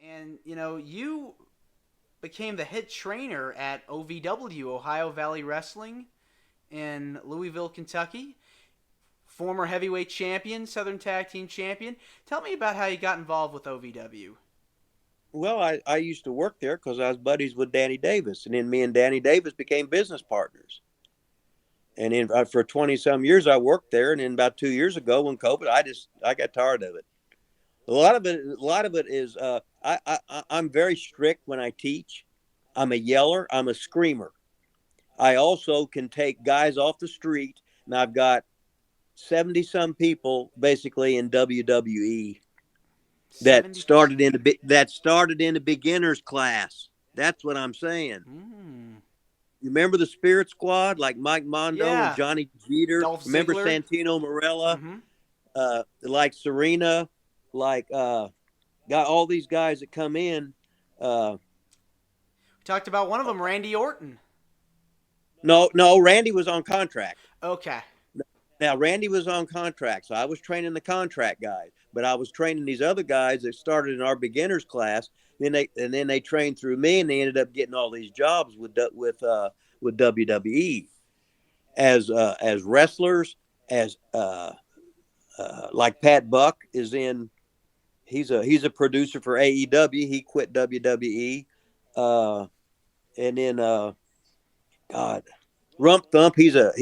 And you became the head trainer at OVW, Ohio Valley Wrestling, in Louisville, Kentucky. Former heavyweight champion, Southern Tag Team champion. Tell me about how you got involved with OVW. Well, I used to work there because I was buddies with Danny Davis, and then me and Danny Davis became business partners. And then for 20 some years, I worked there. And then about 2 years ago, when COVID, I got tired of it. A lot of it is I'm very strict when I teach. I'm a yeller. I'm a screamer. I also can take guys off the street, and I've got 70 some people basically in WWE that 70. started in the beginners class. That's what I'm saying. Mm. You remember the Spirit Squad, like Mike Mondo and Yeah. Johnny Jeter? Dolph Remember Ziggler. Santino Morella? Mm-hmm. Like Serena, like got all these guys that come in. Uh, We talked about one of them, Randy Orton. no, Randy was on contract. Okay. Now Randy was on contract, so I was training the contract guys, but I was training these other guys that started in our beginners class. Then they trained through me, and they ended up getting all these jobs with WWE as wrestlers, as like Pat Buck is in. He's a producer for AEW. He quit WWE, uh, and then God, Rump Thump. He's a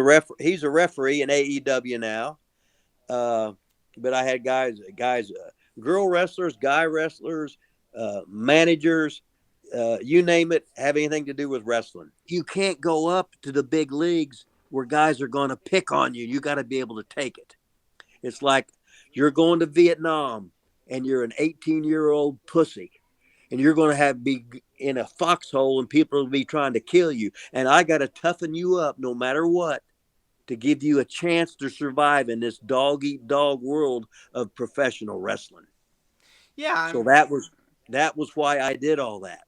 referee in AEW now. Uh, but I had guys, girl wrestlers, guy wrestlers, managers, you name it, have anything to do with wrestling. You can't go up to the big leagues where guys are going to pick on you. You got to be able to take it. It's like you're going to Vietnam and you're an 18-year-old pussy and you're going to have be in a foxhole and people will be trying to kill you. And I got to toughen you up no matter what to give you a chance to survive in this dog eat dog world of professional wrestling. Yeah, So I'm. that was why I did all that.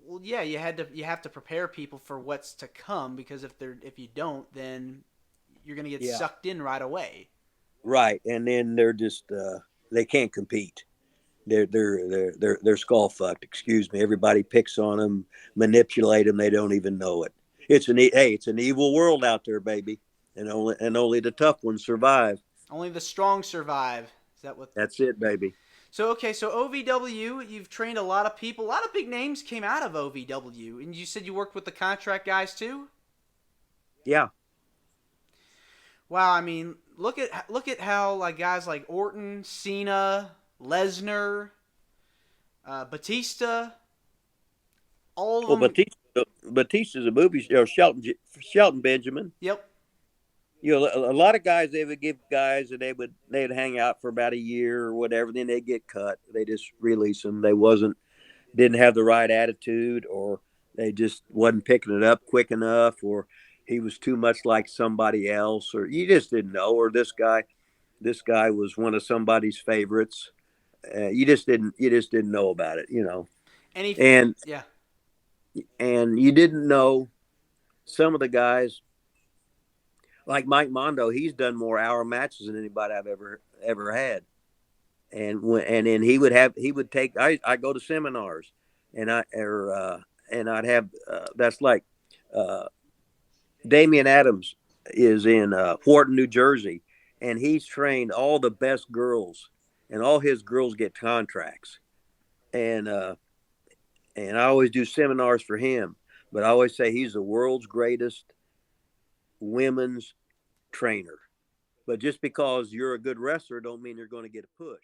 Well, yeah, you have to prepare people for what's to come because if you don't, then you're gonna get Yeah. sucked in right away. Right. And then they're just they can't compete. They're skull fucked. Excuse me. Everybody picks on them, manipulate them. They don't even know it. It's an evil world out there, baby, and only the tough ones survive. Only the strong survive. Is that what? That's it, baby. So okay, so OVW, you've trained a lot of people. A lot of big names came out of OVW, and you said you worked with the contract guys too. Yeah. Wow, I mean, look at how like guys like Orton, Cena, Lesnar, Batista, all of Well, them. Batista's a movie. Shelton Benjamin. Yep. A lot of guys they would give guys and they'd hang out for about a year or whatever. Then they get cut. They just release them. They didn't have the right attitude, or they just wasn't picking it up quick enough, or he was too much like somebody else, or you just didn't know, or this guy was one of somebody's favorites. You just didn't know about it. Any. And Yeah. and you didn't know some of the guys like Mike Mondo. He's done more hour matches than anybody I've ever had. And then he would take I go to seminars and I'd have that's like uh, Damian Adams is in Wharton, New Jersey, and he's trained all the best girls, and all his girls get contracts, and I always do seminars for him, but I always say he's the world's greatest women's trainer. But just because you're a good wrestler, don't mean you're going to get a push.